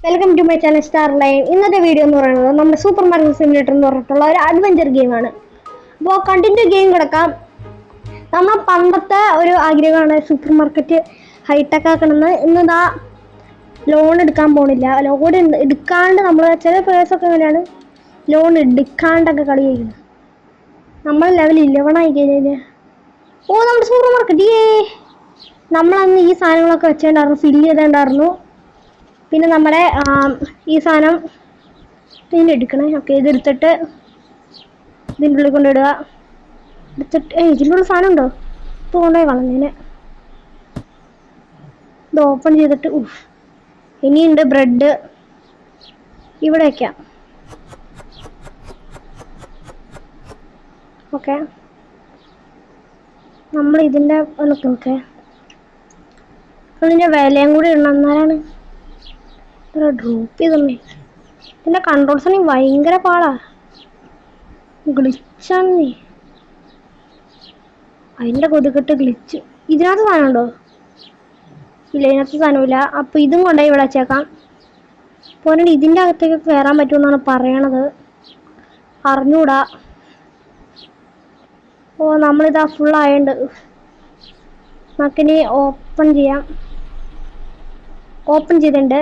Welcome to my channel star line. ഇന്നത്തെ video എന്ന് പറയുന്നത് നമ്മുടെ സൂപ്പർ മാർക്കറ്റ് സിമുലേറ്റർ എന്ന് പറഞ്ഞിട്ടുള്ള ഒരു അഡ്വഞ്ചർ ഗെയിമാണ്. അപ്പോൾ കണ്ടിന്യൂ ഗെയിം കിടക്കാം. നമ്മൾ പണ്ടത്തെ ഒരു ആഗ്രഹമാണ് സൂപ്പർ മാർക്കറ്റ് ഹൈടെക് ആക്കണമെന്ന്. ഇന്നിതാ ലോൺ എടുക്കാൻ പോണില്ല. ലോൺ എടുക്കാണ്ട് നമ്മൾ ചില പേഴ്സൊക്കെ എങ്ങനെയാണ് ലോൺ എടുക്കാണ്ടൊക്കെ കളി ചെയ്യുന്നത്. നമ്മൾ ലെവൽ 11 ആയി കഴിഞ്ഞാൽ നമ്മുടെ സൂപ്പർ മാർക്കറ്റ് നമ്മളന്ന് ഈ സാധനങ്ങളൊക്കെ വെച്ചിട്ടുണ്ടായിരുന്നു, ഫില്ല് ചെയ്തിട്ടുണ്ടായിരുന്നു. പിന്നെ നമ്മുടെ ഈ സാധനം ഇതിൻ്റെ എടുക്കണേ. ഓക്കെ, ഇതെടുത്തിട്ട് ഇതിൻ്റെ ഉള്ളിൽ കൊണ്ടിടുക. എടുത്തിട്ട് ഇതിൻ്റെ ഉള്ളിൽ സാധനം ഉണ്ടോ? ഇത് കൊണ്ടുപോയി കളഞ്ഞേനെ. ഇത് ഓപ്പൺ ചെയ്തിട്ട് ഇനിയുണ്ട് ബ്രെഡ്. ഇവിടെ വയ്ക്കാം. ഓക്കെ, നമ്മൾ ഇതിൻ്റെ നോക്കെ അതിൻ്റെ വിലയും കൂടി ഇടണം. എന്നാലാണ് ഡ്രോപ്പ് ചെയ്തമ്മേ. ഇതിൻ്റെ കൺട്രോൾസിന് ഭയങ്കര പാടാ, ഗ്ലിച്ചാണ് നീ. അതിൻ്റെ കൊതുകിട്ട് ഗ്ലിച്ച്. ഇതിനകത്ത് സാധനം ഉണ്ടോ? ഇല്ല, ഇതിനകത്ത് സാധനമില്ല. അപ്പോൾ ഇതും കൊണ്ടുപോയി ഇവിടെ വെച്ചേക്കാം. പോരാണ്ട് ഇതിൻ്റെ അകത്തേക്ക് കയറാൻ പറ്റുമെന്നാണ് പറയണത്, അറിഞ്ഞൂടാ. നമ്മളിതാ ഫുള്ളായുണ്ട്. നമുക്കിനി ഓപ്പൺ ചെയ്യാം. ഓപ്പൺ ചെയ്തിട്ടുണ്ട്.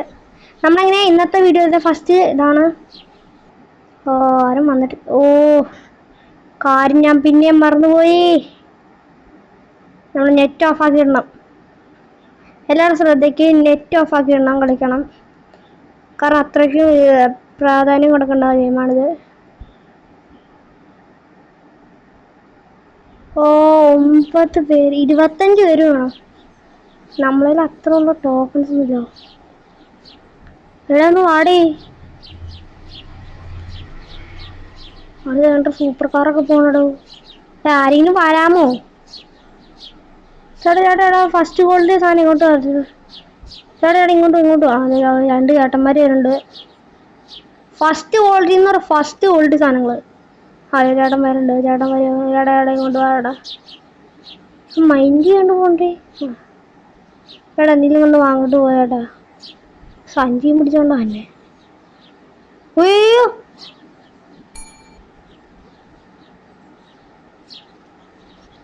നമ്മളെങ്ങനെ ഇന്നത്തെ വീഡിയോയുടെ ഫസ്റ്റ് ഇതാണ്. ആരും വന്നിട്ട് കാര്യം ഞാൻ പിന്നെയും മറന്നുപോയി. നമ്മൾ നെറ്റ് ഓഫാക്കി ഇടണം. എല്ലാവരും ശ്രദ്ധയ്ക്ക് നെറ്റ് ഓഫാക്കി ഇടണം, കളിക്കണം. കാരണം അത്രയ്ക്ക് പ്രാധാന്യം കൊടുക്കേണ്ട ഗെയിമാണിത്. 9 പേര്, 25 പേര് വേണം. നമ്മളിൽ അത്ര ഉള്ള ടോക്കൺസ് ഒന്നുമില്ല. എവിടെ ഒന്ന് വാടേ. അത് കണ്ട സൂപ്പർ കാറൊക്കെ പോകണോ? ആരെങ്കിലും വരാമോ? ചേട്ടാ ഫസ്റ്റ് ഗോൾഡ് സാധനം ഇങ്ങോട്ട് വരരുത്. ചേട്ടാ ഇങ്ങോട്ടും രണ്ട് ചേട്ടന്മാർ വരുന്നുണ്ട്. ഫസ്റ്റ് ഗോൾഡിൽ നിന്ന് ഫസ്റ്റ് ഗോൾഡ് സാധനങ്ങൾ. ചേട്ടന്മാരുണ്ട്. ചേട്ടാ ഇങ്ങോട്ട് വാടാ. മൈൻഡ് ചെയ്യാണ്ട് പോണ്ടേ. ചേട്ടാ എന്തെങ്കിലും കൊണ്ട് വാങ്ങിട്ട് പോയേട്ടാ. സഞ്ചിയും പിടിച്ചോണ്ടോ തന്നെ. അയ്യോ,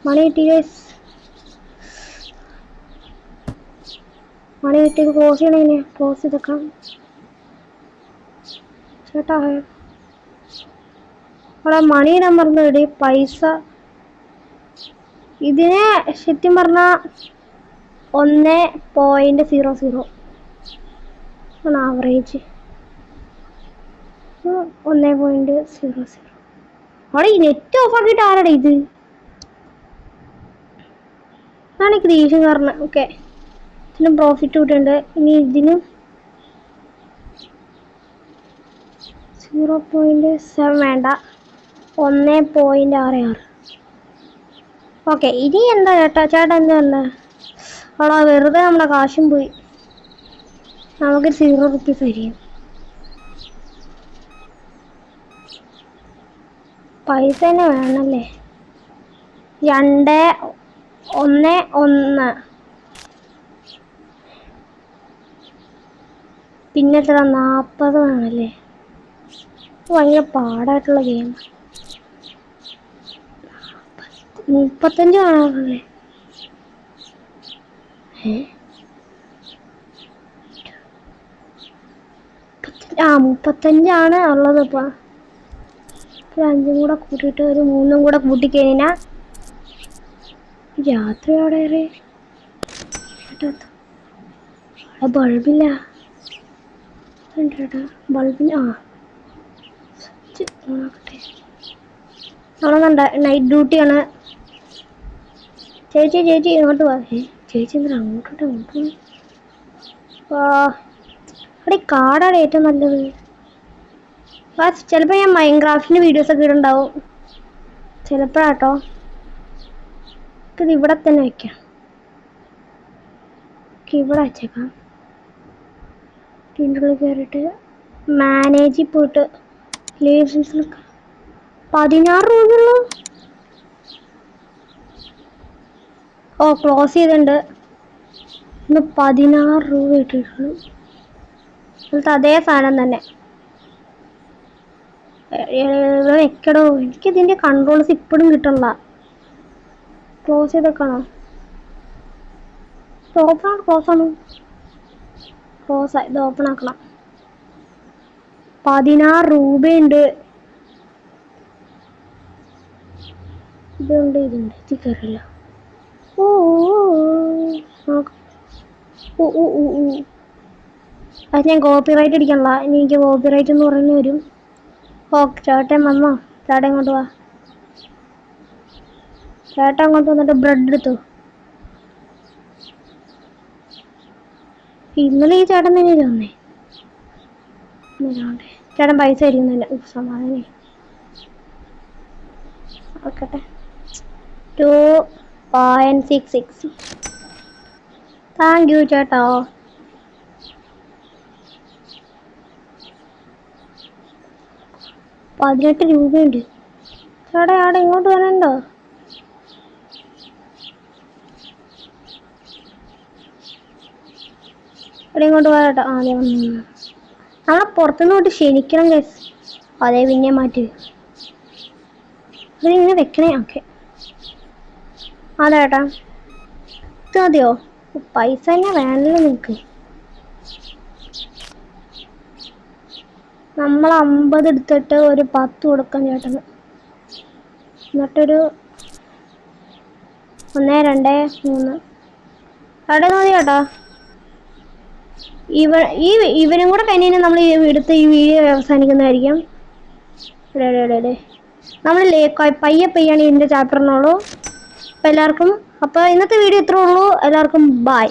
മണി കിട്ടി ഗൈസ്. മണി കിട്ടി. ക്ലോസ് ചെയ്യണേ. ക്ലോസ് ചെയ്തേക്കാം. ചേട്ടാ അവിടെ മണി ഇടാൻ മറന്നു ഇടി. പൈസ ഇതിനെ ശരിക്കും പറഞ്ഞാൽ 1.00 ആണ് ആവറേജ്. 1.00. അവിടെ ഈ നെറ്റ് ഓഫ് ആക്കിയിട്ട് ആരാടാ ഇത്? അതാണ് എനിക്ക് ദേഷ്യം കാരണം. ഓക്കെ, ഇതിനും പ്രോഫിറ്റ് കിട്ടുന്നുണ്ട്. ഇനി ഇതിനും 0.7 വേണ്ട, 1.66. ഓക്കെ, ഇനി എന്താ ചേട്ടാ എന്താ പറഞ്ഞ അവിടെ വെറുതെ നമ്മുടെ കാശും പോയി. നമുക്ക് 0 റുപ്പീസ് തരും. പൈസ തന്നെ വേണമല്ലേ. 2.11. പിന്നെ എത്ര? 40 വേണമല്ലേ. ഭയങ്കര പാടായിട്ടുള്ള ഗെയിം. 35 കാണാറുള്ളേ. 35 ഉള്ളത്. ഇപ്പം 5 കൂടെ കൂട്ടിയിട്ട് ഒരു 3 കൂടെ കൂട്ടിക്കഴിഞ്ഞാൽ രാത്രി അവിടെ ബൾബില്ല. ചേട്ടാ ബൾബിന് നോക്കട്ടെ. നൈറ്റ് ഡ്യൂട്ടിയാണ്. ചേച്ചി ഇങ്ങോട്ട് വാ. ചേച്ചി എന്തിനാ അങ്ങോട്ടോട്ട് അവിടെ കാടാണ് ഏറ്റവും നല്ലത്. ചിലപ്പോൾ ഞാൻ മൈൻക്രാഫ്റ്റിൻ്റെ വീഡിയോസൊക്കെ ഇടുണ്ടാവും. ചിലപ്പോഴാട്ടോ. ഇത് ഇവിടെ തന്നെ വയ്ക്കാം. ഇവിടെ വച്ചേക്കാം. ഇതിൻ്റെ ഉള്ളിൽ കയറിയിട്ട് മാനേജിൽ പോയിട്ട് ലൈസൻസിൽ 16 രൂപയുള്ളൂ. ക്ലോസ് ചെയ്തിട്ടുണ്ട്. ഇന്ന് 16 രൂപ ഇട്ടിട്ടുള്ളൂ. എന്നിട്ട് അതേ സാധനം തന്നെ വെക്കടോ. എനിക്കിതിൻ്റെ കൺട്രോൾസ് ഇപ്പോഴും കിട്ടണില്ല. ക്ലോസ് ചെയ്തേക്കാണോ? ക്ലോസാണ്. ഇത് ഓപ്പൺ ആക്കണം. 16 രൂപയുണ്ട്. ഇതുണ്ട് ഇത് കയറില്ല. ഓ അത് ഞാൻ കോപ്പിറൈറ്റ് അടിക്കണല്ല. എനിക്ക് കോപ്പിറൈറ്റ് എന്ന് പറഞ്ഞു വരും. ചേട്ടൻ വന്നോ? ചേട്ടൻ ഇങ്ങോട്ട് വാ. ചേട്ടൻ അങ്ങോട്ട് വന്നിട്ട് ബ്രെഡ് എടുത്തു. ഇന്നലെ ഈ ചേട്ടൻ തന്നെയല്ലേ വന്നേ? ചേട്ടൻ പൈസ തരുന്നില്ല. സമാധാനേ. ഓക്കട്ടെ. 2.66. താങ്ക് യു ചേട്ടാ. $18 രൂപയുണ്ട്. ചേട്ടാ അവിടെ ഇങ്ങോട്ട് വരണ്ടോ? ഇവിടെ ഇങ്ങോട്ട് പോരാട്ടോ. അതെ വന്നു. നമ്മളെ പുറത്തുനിന്ന് തൊട്ട് ക്ഷണിക്കണം ഗൈസ്. അതേ പിന്നെ മാറ്റി ഇതിങ്ങനെ വെക്കണേ. ഓക്കെ അതേട്ടാ ഇത് മതിയോ? പൈസ തന്നെ വേണല്ലോ നിനക്ക്. നമ്മൾ 50 എടുത്തിട്ട് ഒരു 10 കൊടുക്കാം ചേട്ടന്. എന്നിട്ടൊരു 1 2 3 അവിടെ മതി ചേട്ടാ. ഇവനും കൂടെ കഴിഞ്ഞാൽ നമ്മൾ എടുത്ത് ഈ വീഡിയോ അവസാനിക്കുന്നതായിരിക്കും. നമ്മൾ പയ്യാണ് ഇതിൻ്റെ ചാപ്റ്ററിനുള്ളൂ. അപ്പോൾ എല്ലാവർക്കും ഇന്നത്തെ വീഡിയോ ഇത്രേ ഉള്ളൂ. എല്ലാവർക്കും ബൈ.